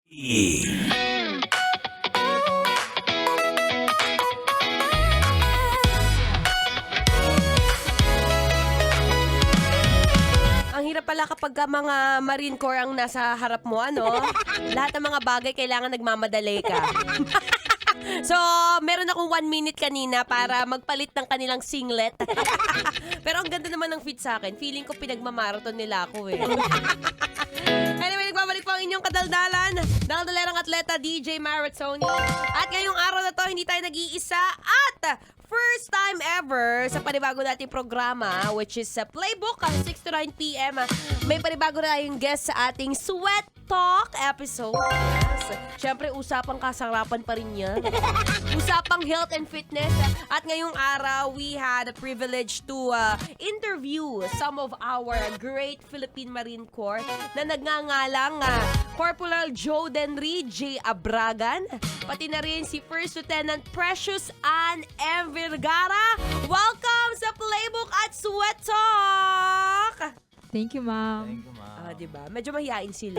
Ang hirap pala kapag mga Marine Corps ang nasa harap mo, ano? Lahat ng mga bagay kailangan nagmamadali ka. So, meron akong 1 minute kanina para magpalit ng kanilang singlet. Pero ang ganda naman ng fit sa akin. Feeling ko pinagmamarathon nila ako eh. Anyway, nagbabalik po ang inyong kadaldalan. Daldalerang atleta DJ Marathoni. At ngayong araw na to, hindi tayo nag-iisa. At first time ever sa panibago nating programa, which is sa Playbook, 6 to 9 p.m. May panibago na yung guest sa ating Sweat Talk episode. Yes. Siyempre, usapang kasarapan pa rin yan. Usapang health and fitness. At ngayong araw, we had a privilege to interview some of our great Philippine Marine Corps na nagngangalang Corporal Joe Denry J. Abragan, pati na rin si First Lieutenant Precious Ann M. Vergara. Welcome sa Playbook at Sweat Talk! Thank you, ma'am. Thank you, ma'am. Diba? Medyo mahihain sila.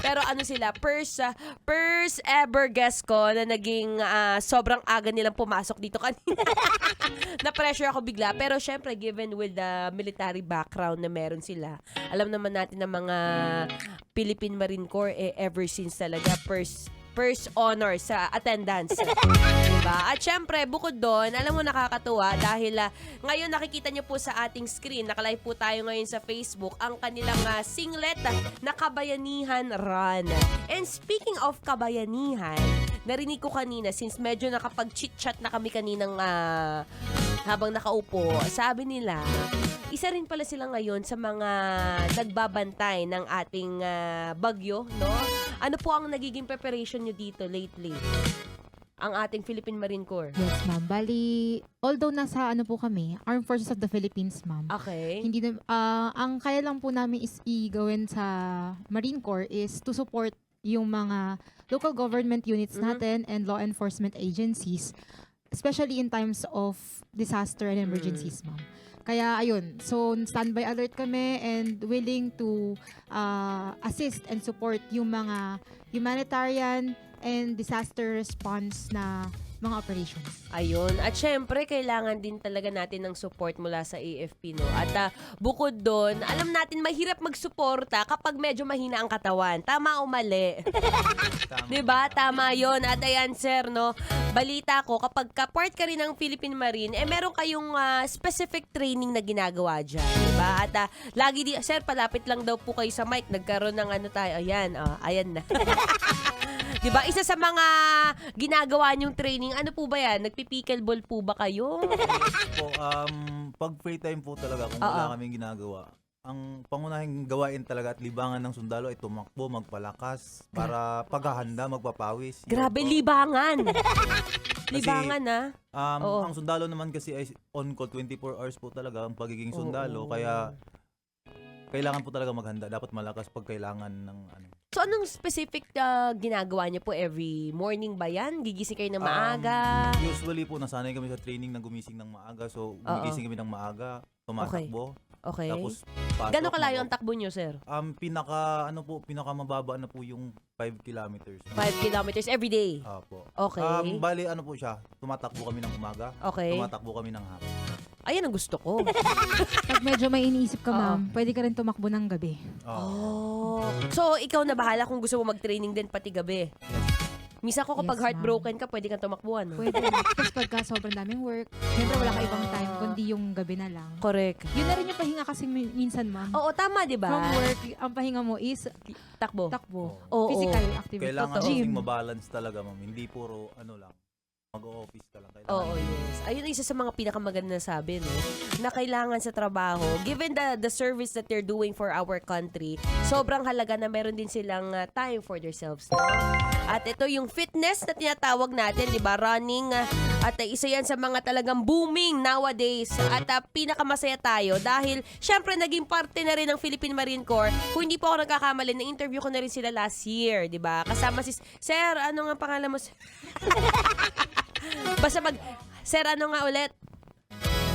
Pero ano sila, first ever guest ko na naging sobrang aga nilang pumasok dito kanina. Na-pressure ako bigla. Pero syempre, given with the military background na meron sila, alam naman natin na mga Philippine Marine Corps, ever since talaga, first honor sa attendance. Diba? At syempre, bukod doon, alam mo nakakatuwa dahil ngayon nakikita niyo po sa ating screen, nakalive po tayo ngayon sa Facebook, ang kanilang singlet na Kabayanihan Run. And speaking of kabayanihan, narinig ko kanina, since medyo nakapag-chit-chat na kami kaninang habang nakaupo, sabi nila, isa rin pala sila ngayon sa mga nagbabantay ng ating bagyo, no? Ano po ang nagiging preparation nyo dito lately? Ang ating Philippine Marine Corps. Yes, ma'am. Bali, although nasa po kami, Armed Forces of the Philippines, ma'am. Okay. Hindi na, ang kaya lang po namin is igawin sa Marine Corps is to support yung mga local government units natin and law enforcement agencies, especially in times of disaster and emergencies, ma'am. Kaya ayun, so standby alert kami and willing to assist and support yung mga humanitarian and disaster response na mga operations. Ayun. At syempre, kailangan din talaga natin ng support mula sa AFP, no? At bukod doon, alam natin mahirap magsuporta kapag medyo mahina ang katawan. Tama o mali? Diba? Tama yon. At ayan, sir, no? Balita ko, kapag part ka rin ng Philippine Marine, meron kayong specific training na ginagawa dyan. Diba? At lagi sir, palapit lang daw po kayo sa mic. Nagkaroon ng tayo. Ayan, ayan na. Diba? Isa sa mga ginagawa niyong training, ano po ba yan? Nagpi-pickleball po ba kayo? Yes po, pag free time po talaga, kung wala kaming ginagawa, ang pangunahing gawain talaga at libangan ng sundalo ay tumakbo, magpalakas, para paghahanda, magpapawis. Grabe, libangan! Kasi, Libangan, ang sundalo naman kasi ay on call 24 hours po talaga ang pagiging sundalo, kaya kailangan po talaga maghanda. Dapat malakas pag kailangan ng So, anong specific ginagawa niyo po every morning ba yan? Gigising kayo ng maaga? Usually po, nasanay kami sa training na gumising ng maaga. So, gumising kami ng maaga, tumatakbo. Okay. Tapos, pasok. Gano'n kalayo ang takbo niyo, sir? Pinaka mababa na po yung 5 kilometers. 5 kilometers every day? Opo. Okay. Bali, po siya, tumatakbo kami ng umaga, Okay. tumatakbo kami ng hapon. Ayan ang gusto ko. Pag medyo may iniisip ka, ma'am, pwede ka rin tumakbo ng gabi. Oh. So, ikaw na bahala kung gusto mo mag-training din pati gabi. Misa ko kapag Yes, heartbroken ka, pwede kang tumakbuhan. No? Pwede. Tapos pagka sobrang daming work, syempre wala ka ibang time, kundi yung gabi na lang. Correct. Yun na rin yung pahinga kasi minsan, ma'am. Oo, tama, di ba? From work, ang pahinga mo is Takbo. takbo. Oo. Physical activity. Kailangan Totoo. kasing mabalance talaga, ma'am. Hindi puro, lang, mag-office ka lang. Kailangan. Oo, yes. Ayun isa sa mga pinakamaganda na sabi, no? Na kailangan sa trabaho, given the service that they're doing for our country, sobrang halaga na meron din silang time for themselves. No? At ito yung fitness na tinatawag natin, di ba? Running. At isa yan sa mga talagang booming nowadays. At pinakamasaya tayo dahil, syempre, naging parte na rin ng Philippine Marine Corps. Kung hindi po ako nagkakamali, na-interview ko na rin sila last year, di ba? Kasama si, Sir, ano nga pangalan mo? Basta Sir, ano nga ulit?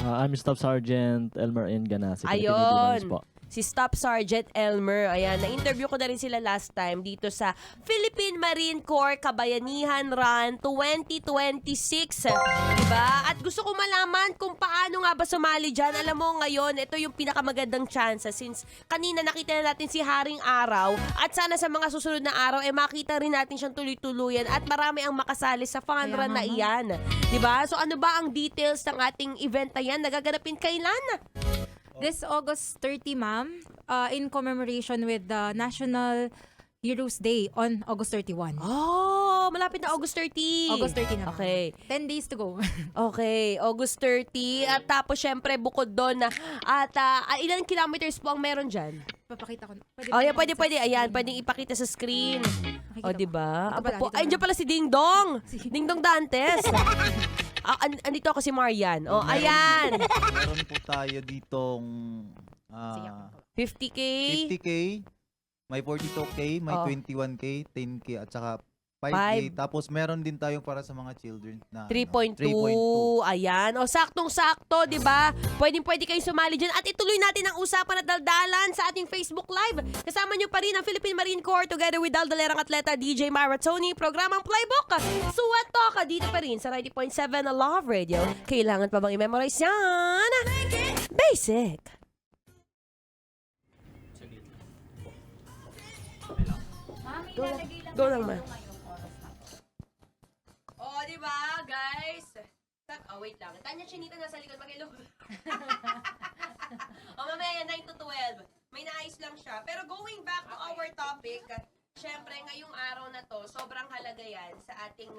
I'm Staff Sergeant Elmer N. Ganasi. Ayun. si Staff Sergeant Elmer. Ayan, na-interview ko na rin sila last time dito sa Philippine Marine Corps Kabayanihan Run 2026. Diba? At gusto ko malaman kung paano nga ba sumali dyan. Alam mo, ngayon, ito yung pinakamagandang chance since kanina nakita na natin si Haring Araw at sana sa mga susunod na araw, makita rin natin siyang tuloy-tuluyan at marami ang makasali sa fun run na iyan. Diba? So ano ba ang details ng ating event na yan? Nagaganapin kailan? This August 30, ma'am, in commemoration with the National Heroes Day on August 31. Oh, malapit na August 30. August 30 na, ma'am. Okay. 10 days to go. Okay, August 30. At tapos syempre bukod doon na ilang kilometers po ang meron dyan? Papakita ko. Oh, yeah, pwede. Ayan, pwedeng ipakita sa screen. O, diba? Ay, dyan pala si Ding Dong. Ding Dong Dantes. Andito ako si Marian. Oh, ayan. Meron po tayo ditong 50K. 50K, may 42K, may Oo. 21K, 10K, at saka 5K. Five. Tapos meron din tayong para sa mga children na 3.2. 3.2. Ayan. O, saktong-sakto, di ba? Pwede kayo sumali dyan. At ituloy natin ang usapan at daldalan sa ating Facebook Live. Kasama nyo pa rin ang Philippine Marine Corps together with daldalerang atleta DJ Maratoni. Programang Playbook. Suwato ka dito pa rin sa 90.7 na Love Radio. Kailangan pa bang i-memorize yan? Basic. Go lang, ma. Oh, di ba, guys? Wait lang. Tanya Chinita nasa likod. Mag-ilog. Mamaya 9 to 12. May naayos lang siya. Pero going back to our topic, syempre, ngayong araw na to, sobrang halaga yan sa ating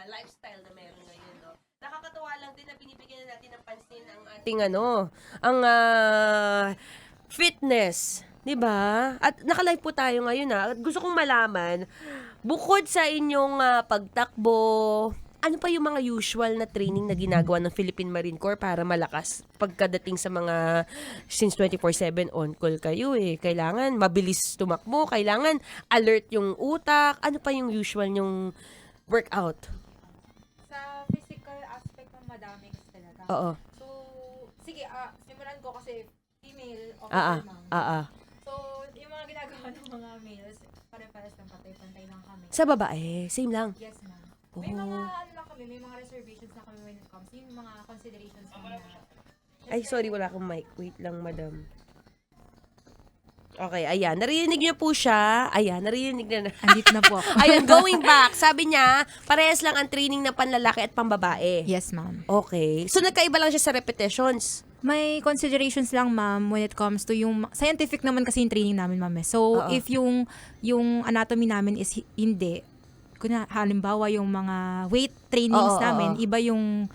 lifestyle na meron ngayon, no? Nakakatuwa lang din na binibigyan na natin ng pansin ang ating, ang fitness. 'Di ba? At naka-live po tayo ngayon At gusto kong malaman, bukod sa inyong pagtakbo, ano pa yung mga usual na training na ginagawa ng Philippine Marine Corps para malakas pagkadating sa mga since 24/7 on call kayo Kailangan mabilis tumakbo, kailangan alert yung utak. Ano pa yung usual yung workout? Sa physical aspect ng madami kasi talaga. Oo. So, sige, simulan ko kasi female Ah. officer, ma'am. So, yung mga ginagawa ng mga males, pare-pares lang, patay-pantay lang kami. Sa babae, same lang. Yes, ma'am. May Oh. mga lang kami, may mga reservations na kami when it comes. Yung mga considerations kami na. Ay, sorry, wala akong mic. Wait lang, madam. Okay, ayan. Narinig niyo po siya. Ayan, narinig na. Andito na po ako. Ayan, going back. Sabi niya, parehas lang ang training ng panlalaki at pambabae. Yes, ma'am. Okay. So, nagkaiba lang siya sa repetitions. May considerations lang, ma'am, when it comes to yung scientific naman kasi yung training namin, ma'am. So, Oo. if yung anatomy namin is hindi, halimbawa yung mga weight trainings Oo, namin, oo. iba yung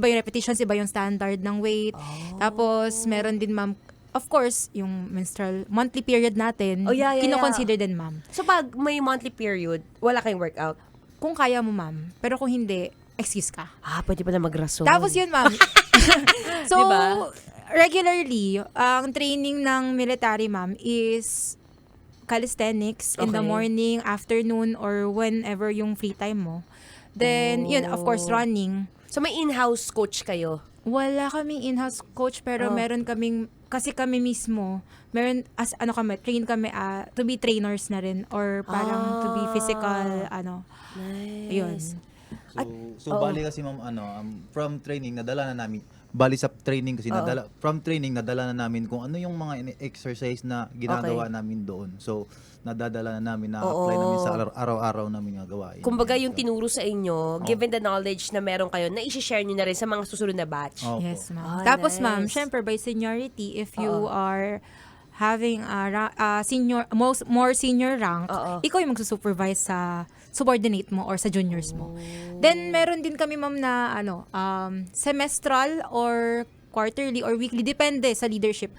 repetitions, iba yung standard ng weight. Tapos, meron din, ma'am, of course, yung monthly period natin, Oh, yeah. kino-consider din, ma'am. So, pag may monthly period, wala kayong workout? Kung kaya mo, ma'am. Pero kung hindi, excuse ka. Pwede pa na magrason. Tapos yun, ma'am. So, Diba? regularly, ang training ng military, ma'am, is calisthenics in the Okay. morning, afternoon, or whenever yung free time mo. Then, yun, of course, running. So, may in-house coach kayo? Wala kaming in-house coach, pero meron kaming, kasi kami mismo, train kami, to be trainers na rin, or parang to be physical, Nice. yun. So bali kasi ma'am, from training, nadala na namin, bali sa training kasi, from training, nadala na namin kung ano yung mga exercise na ginagawa namin doon. So, nadadala na namin, na-apply namin sa araw-araw namin nga gawain. Kumbaga, yung tinuro sa inyo, given the knowledge na meron kayo, na i-share nyo na rin sa mga susunod na batch. Opo. Yes, ma'am. Ah, Tapos, nice. ma'am, syempre, by seniority, if you are having a more senior rank, ikaw yung magsusupervise sa subordinate mo or sa juniors mo. Then, meron din kami, ma'am, na semestral or quarterly or weekly, depende sa leadership,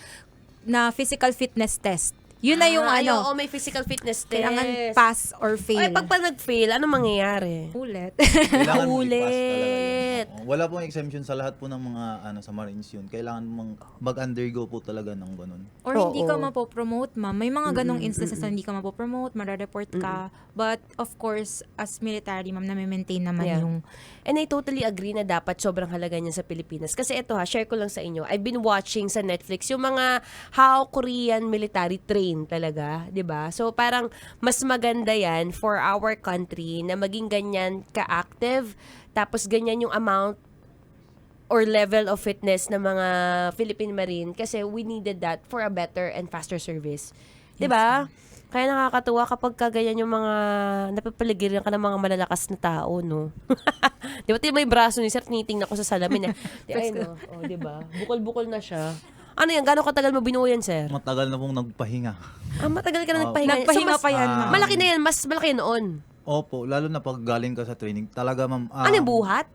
na physical fitness test. Yun na yung Oo, may physical fitness test. kailangan pass or fail. Ay, pag nag-fail, ano mangyayari? Ulit. Kailangan mo Ulit. i-pass talaga yun. Oo. Wala pong exemption sa lahat po ng mga sa Marines yun. Kailangan mong mag-undergo po talaga ng ganun. Or hindi ka Oo. mapopromote, ma'am. May mga ganong instances na hindi ka mapopromote, marareport ka. But, of course, as military, ma'am, na-maintain naman Yeah. yung... And I totally agree na dapat sobrang halaga niya sa Pilipinas. Kasi ito share ko lang sa inyo. I've been watching sa Netflix yung mga how Korean military train talaga, 'di ba? So parang mas maganda 'yan for our country na maging ganyan ka-active, tapos ganyan yung amount or level of fitness ng mga Philippine Marine kasi we needed that for a better and faster service. 'Di ba? Kaya nakakatuwa kapag kaganyan yung mga napapaligiran ka ng mga malalakas na tao, no? Di ba, may braso ni Sir, tinitingnan ko sa salamin. Ay, no? O, di ba? Bukol-bukol na siya. Ano yan? Gano'ng katagal mo binuo yan, Sir? Matagal na pong nagpahinga. Matagal ka na nagpahinga. Nagpahinga mas, pa yan, ma'am. malaki na yan. Mas malaki yan noon. Opo, lalo na pag galing ka sa training. Talaga, ma'am. Ano yung buhat?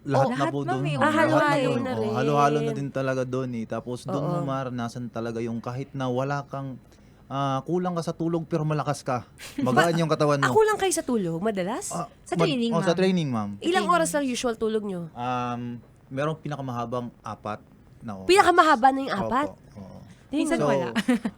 Lahat na lahat, po ma'am, doon. eh. Halo-halo doon. na rin. Halo-halo na din talaga doon eh. Tapos doon Oo. mo maranasan talaga yung kahit na wala kang kulang ka sa tulog pero malakas ka. Magaan yung katawan mo. Ako lang kayo sa tulog, madalas? Sa training, ma'am. Sa training, ma'am. Ilang oras lang usual tulog nyo? Merong pinakamahabang 4 na oras. Pinakamahaba na yung 4? Opo, oo. Minsan So, wala.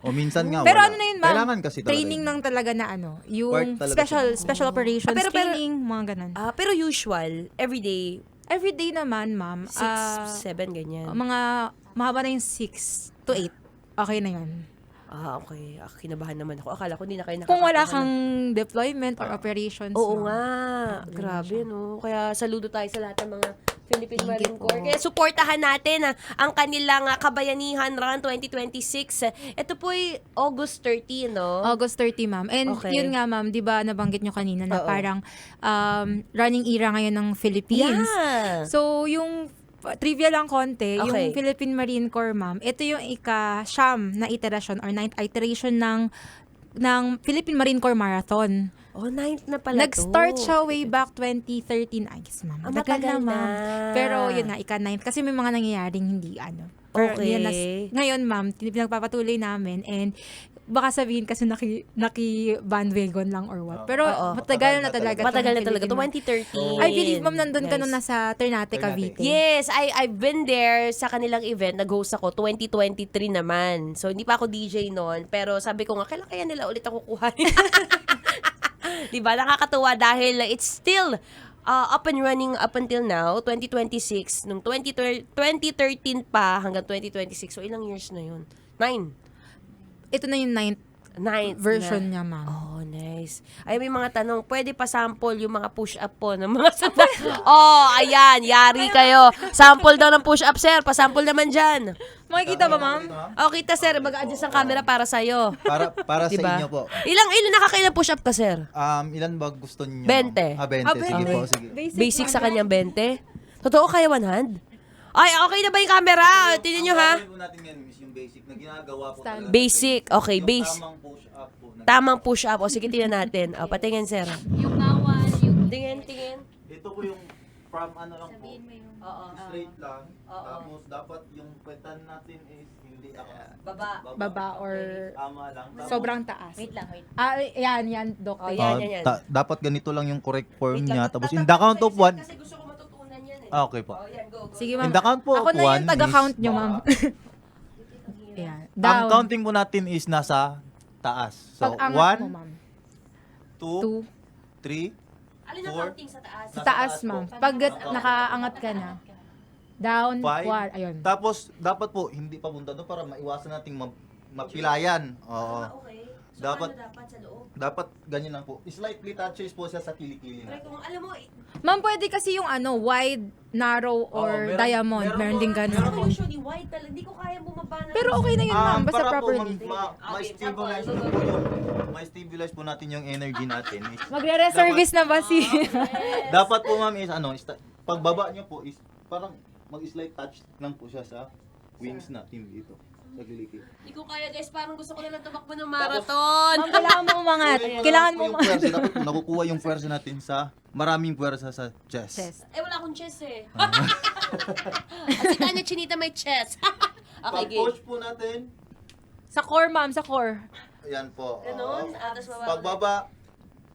o minsan nga Pero wala. ano na yun, ma'am? Kailangan kasi talaga Training yun. ng talaga na yung Part talaga special operations pero- training, mga ganun. Pero usual, everyday, Everyday naman, ma'am. 6, 7, ganyan. Mga mahaba na yung 6 to 8. Okay na yun. Okay. Kinabahan naman ako. Akala ko hindi na kayo Kung wala nakakakuha kang deployment or operations. Oo ma'am. nga. Grabe, no? Kaya saludo tayo sa lahat ng mga Philippine Marine Corps. Kaya supportahan natin ang kanilang Kabayanihan Run 2026. Ito po ay August 30, no? August 30, ma'am. And Okay. yun nga, ma'am, di ba nabanggit nyo kanina na Oo. parang running era ngayon ng Philippines. Yeah. So, yung trivia lang konti, Okay. yung Philippine Marine Corps, ma'am, ito yung ika-siyam na iteration or 9th iteration ng Philippine Marine Corps Marathon. 9th na pala Nag-start to. siya way back 2013. Ay, yes, ma'am. Matagal na. Pero yun nga, ika-9th. Kasi may mga nangyayaring hindi, Pero Okay. yun, ngayon, ma'am, pinagpapatuloy namin and baka sabihin kasi naki-bandwagon lang or what. Pero Oo. matagal na talaga. Matagal na itong talaga. Philippine 2013. I believe, ma'am, nandun ka Nice. nun nasa Ternate, Cavite. Yes, I've been there sa kanilang event. Nag-host ako 2023 naman. So, hindi pa ako DJ noon. Pero sabi ko nga, kailan kaya nila ulit ako kuhanin? Diba? Nakakatuwa dahil it's still up and running up until now, 2026. Nung 2013 pa hanggang 2026. So, ilang years na yun? 9. Ito na yung 9th version na. niya, ma'am. Oh, nice. Ay, may mga tanong. Pwede pa sample yung mga push-up po ng mga sanda. Ayan. Yari kayo. Sample daw ng push-up, sir. Pasample naman dyan. Makikita ba, ma'am? Kita, sir. Mag-adjust ang camera para sa'yo. Para Diba? sa inyo po. Ilang nakakailang push-up ka, sir? Ilan ba gusto niyo? 20. 20. Sige po, sige. Basic sa kanyang 20? Totoo, kaya 100? Ay, okay na ba yung camera? Tingnan nyo, ha? Gawin po natin yan, miss, yung basic na ginagawa po talaga. Basic. Okay, Yung base. tamang push-up po. Tamang push-up. O, sige, tingnan natin. Patingin, sir. Yung nawan, yung Tingin. Ito po yung from ano lang po. Oo. Straight lang. Tapos dapat yung petan natin is hindi Baba or tama lang. Tapos, sobrang taas. Wait lang. Yan, Doc. Oh, yan. dapat ganito lang yung correct form Wait niya. lang. Tapos in the count of 1. Kasi gusto ko matutunan yan eh. Okay po. Yan, go. Sige, In ma'am. the count po Ako of na 1 yung taga-count nyo, ma'am. Ayan. Ang Down. counting po natin is nasa taas. So, Pag-angat mo, 1, ma'am. 2, 2. 3, Alin ang 4, counting sa taas? Sa taas, ma'am. Pag nakaangat ka na. Down, 5. ayun. Tapos, dapat po, hindi pa punta doon para maiwasan nating mapilayan. Oo. Okay. So, Dapat- ano dapat sa loob? Dapat ganyan lang po. Slightly touches po siya sa kilikili Try natin. ko, alam mo, Ma'am, pwede kasi yung wide, narrow, or meron- diamond. meron Meron po- din ganun. meron ako usually wide talaga. Hindi ko kaya bumaba na. Pero okay na yun, ma'am. Basta Para po properly. ma-stabilize po yung ma-stabilize po natin yung energy natin. Magre-reservice na ba si... Dapat po ma'am is pagbaba niyo po is parang mag-slight touch lang po siya sa wings natin dito. Sa kilikili. Hindi ko kaya guys, parang gusto ko na lang tumakbo ng marathon. Ma'am, kailangan mo umangat. Kailangan mo yung umangat. pwersa, dapat nakukuha yung pwersa natin sa maraming pwersa sa chest. Chest. Wala akong chest eh. Si Tanya Chinita may chest. Okay, game. Pag-push po natin, Sa core, ma'am, sa core. Ayan po. Ganon? Tapos baba. Pagbaba,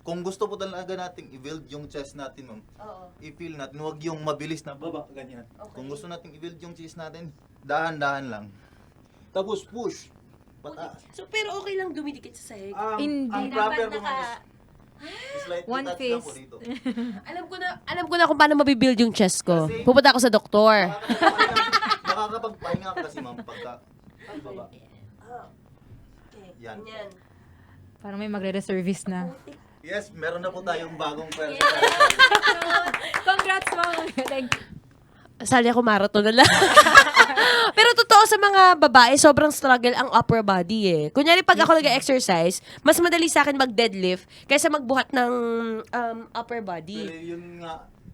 kung gusto po talaga nating i-build yung chest natin, ma'am, Oo. i-feel natin, huwag yung mabilis na baba, ganyan. Okay. Kung gusto nating i-build yung chest natin, dahan-dahan lang. Tapos push. Pataas. So, pero okay lang dumidikit sa sahig. Hindi. Ang proper mo is like One touch lang face. po dito. Alam ko na kung paano mabibuild yung chest ko. Pupunta ako sa doktor. Makakapagpahinga ka kasi, ma'am, pagka baba. Yan. Parang may magre-reservice na. Yes, meron na po tayong bagong person. Congrats, ma'am. Thank you. Sali ako marathon na lang. Pero totoo sa mga babae, sobrang struggle ang upper body eh. Kunyari pag ako nag-exercise, mas madali sa akin mag-deadlift kaysa magbuhat ng upper body.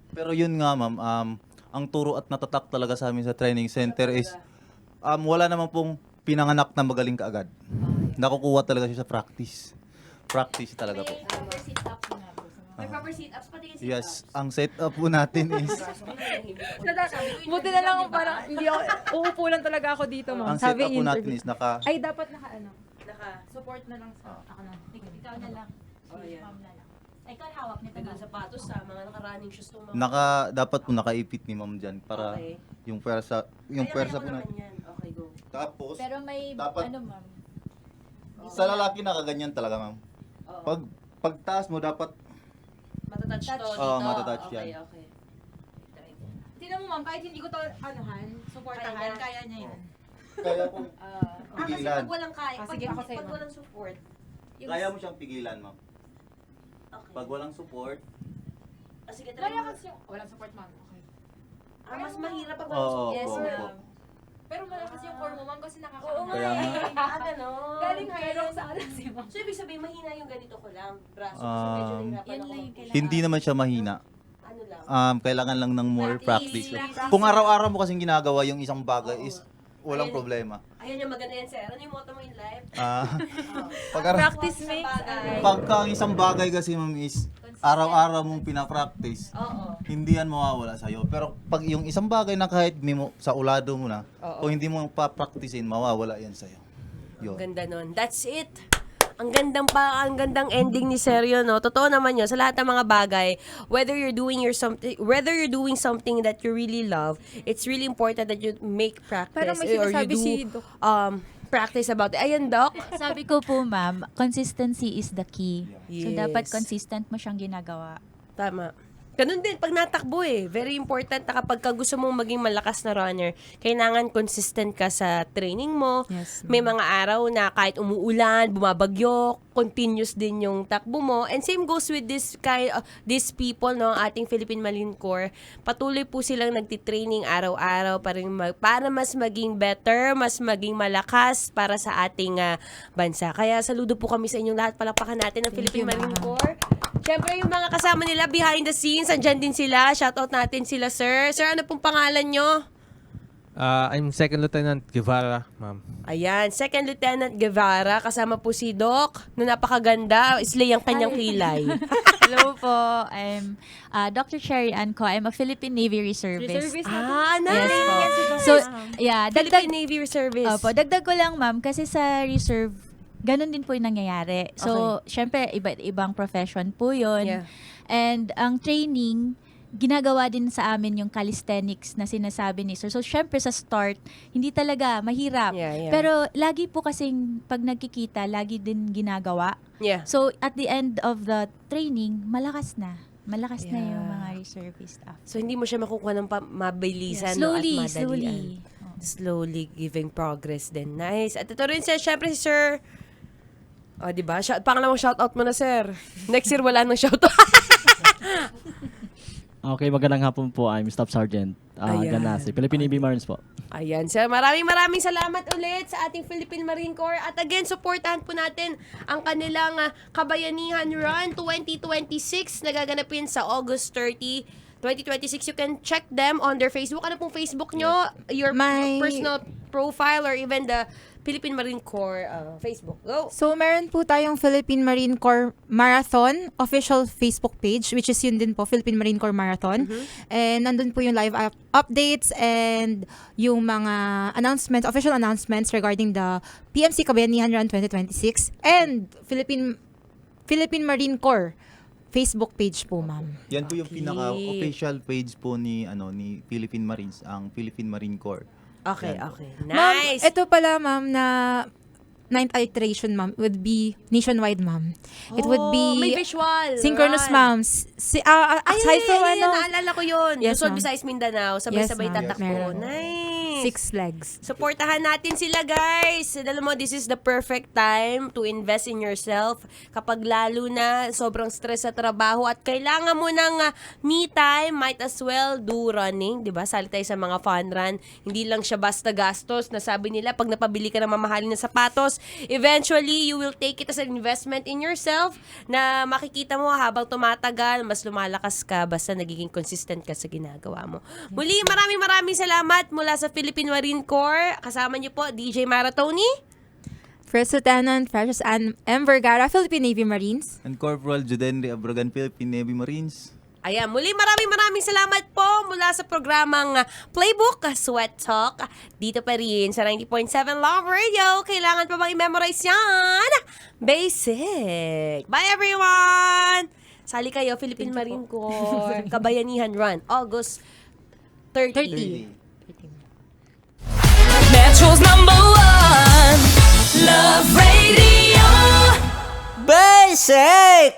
Pero yun nga, ma'am, ang turo at natatak talaga sa amin sa training center is wala naman pong pinanganak na magaling kaagad. Nakukuha talaga siya sa practice. Practice talaga po. May proper sit-ups, pati yung Yes, ang setup po natin is Buti na lang parang hindi ako, uupo lang talaga ako dito, ma'am. ang Sabi setup po in natin interview. is naka Ay, dapat naka ano. Support na lang sa ako na. Ikaw na lang. Oh, yeah. Ma'am na lang. Ikaw hawak nito. Mga sapatos sa mga naka-running shoes ng mga... dapat po nakaipit ni ma'am diyan para Okay. yung pwersa Kaya po naman natin. yan. Okay, go. Tapos Pero may dapat- ano ma'am. sa lalaki nakaganyan talaga, ma'am. Oo. Pagtaas mo dapat Matatouch to dito. Oo, matatouch Okay, yan. okay. Tingnan mo, ma'am, kahit hindi ko to anuhan, supportahan, Kaya na. kaya niya yan. kaya po Kasi pigilan. pag walang kaya, Ah, sige, ako sa'yo, pag ma'am. walang support, yung... Kaya mo siyang pigilan, ma'am. Okay. Pag walang support, Sige, try Kaya mo. kasi yung, walang support, ma'am. Okay. Mas mahirap pag walang Oo, support. yes, Yes, ma'am. Pero malakas yung core mo, ma'am, kasi Oo nakakaano. nga Kaya nga. eh. Ganon. Galing high sa alas, si ma'am. So, ibig sabihin, mahina yung ganito ko lang, braso. So, Um, medyo nahirapan Yan ako. lang yung kailangan. hindi naman siya mahina. Ano lang. Kailangan lang ng more practice. Practice. Kung araw-araw mo kasing ginagawa yung isang bagay is walang Ayun. problema. Ayun yung maganda yan, sir. Ano yung motto mo in life? Practice Sa makes bagay. Pagka ang isang bagay kasi, ma'am, is araw-araw mong pinapractice, Oo. hindi yan mawawala sa'yo. Pero pag yung isang bagay na kahit sa ulado mo na, kung hindi mo pa-practicein, mawawala yan sa'yo. Ang Yun. ganda nun. That's it. Ang gandang ending ni Seryo, no? Totoo naman yun, sa lahat ng mga bagay, whether you're doing something that you really love, it's really important that you make practice. Parang may or you sinasabi do, si Doc. practice about it. Ayan, Doc. Sabi ko po ma'am, consistency is the key. So Yes. dapat consistent mo siyang ginagawa. Tama. Ganun din, pag natakbo eh. Very important na kapag ka gusto mong maging malakas na runner, kailangan consistent ka sa training mo. Yes, May mga araw na kahit umuulan, bumabagyo, continuous din yung takbo mo. And same goes with these people, no, ating Philippine Marine Corps. Patuloy po silang nagtitraining araw-araw para mas maging better, mas maging malakas para sa ating bansa. Kaya saludo po kami sa inyong lahat. Palakpakan natin ang Philippine Marine Corps. Siyempre, yung mga kasama nila behind the scenes, andyan din sila. Shoutout natin sila, sir. Sir, ano pong pangalan nyo? I'm Second Lieutenant Guevara, ma'am. Ayan, Second Lieutenant Guevara. Kasama po si Doc, na napakaganda. Islay ang kanyang kilay. Hello po, I'm Dr. Cherry Ann ko. I'm a Philippine Navy Reservist. Nice! Yes po. So, yeah, Philippine Navy Reservice. Opo, dagdag ko lang ma'am kasi sa reserve ganun din po yung nangyayari. So, syempre, iba't ibang profession po yun. Yeah. And ang training, ginagawa din sa amin yung calisthenics na sinasabi ni Sir. So, syempre sa start, hindi talaga mahirap. Yeah. Pero lagi po kasing pag nagkikita, lagi din ginagawa. Yeah. So, at the end of the training, malakas na. Malakas na Yeah. yung mga reservist after. So, hindi mo siya makukuha ng mabilisan Slowly, no, at madalian. Slowly giving progress din. Nice. At ito rin siya, syempre si Sir... O, diba? Pangalawang shoutout mo na, sir. Next year, wala nang shoutout. Okay, magandang hapon po. I'm Staff Sergeant Ayan. Ganasi, Philippine Navy Marines po. Ayan, sir. Maraming salamat ulit sa ating Philippine Marine Corps. At again, supportahan po natin ang kanilang Kabayanihan Run 2026 na gaganapin sa August 30, 2026. You can check them on their Facebook. Ano pong Facebook nyo? Your My- personal profile or even the Philippine Marine Corps Facebook? Go! So, meron po tayong Philippine Marine Corps Marathon official Facebook page, which is yun din po, Philippine Marine Corps Marathon. And nandun po yung live updates and yung mga official announcements regarding the PMC Kabayanihan Run 2026 and Philippine Marine Corps Facebook page po, ma'am. Yan po yung Okay. pinaka-official page po ni Philippine Marines, ang Philippine Marine Corps. Okay, Yan po. okay. Ma'am, Nice! ito pala, ma'am, na 9th iteration, ma'am, would be nationwide, ma'am. It would May be visual. synchronous, Run. ma'am. Aside from Naalala ko yun. Yes, Luzon, ma'am. Visayas, Mindanao. Sabay-sabay Yes, ma'am. tatakbo. Meron. Nice. 6 legs. Supportahan natin sila, guys. Alam mo, this is the perfect time to invest in yourself. Kapag lalo na sobrang stress sa trabaho at kailangan mo ng me time, might as well do running. Diba? Sali tayo sa mga fun run. Hindi lang siya basta gastos. Nasabi nila, pag napabili ka ng mamahalin na sapatos, eventually, you will take it as an investment in yourself na makikita mo habang tumatagal, mas lumalakas ka basta nagiging consistent ka sa ginagawa mo. Muli, maraming salamat mula sa Philippine Marine Corps. Kasama niyo po, DJ Maratoni. First Lieutenant Precious Ann M. Vergara, Philippine Navy Marines. And Corporal Judenri Abrogan, Philippine Navy Marines. Ayan, muli maraming salamat po mula sa programang Playbook Sweat Talk. Dito pa rin sa 90.7 Love Radio. Kailangan pa bang i-memorize yan? Basic. Bye everyone! Sali kayo, Philippine Marine Corps. Kabayanihan Run, August 30. Metro's #1 Love Radio. Basic!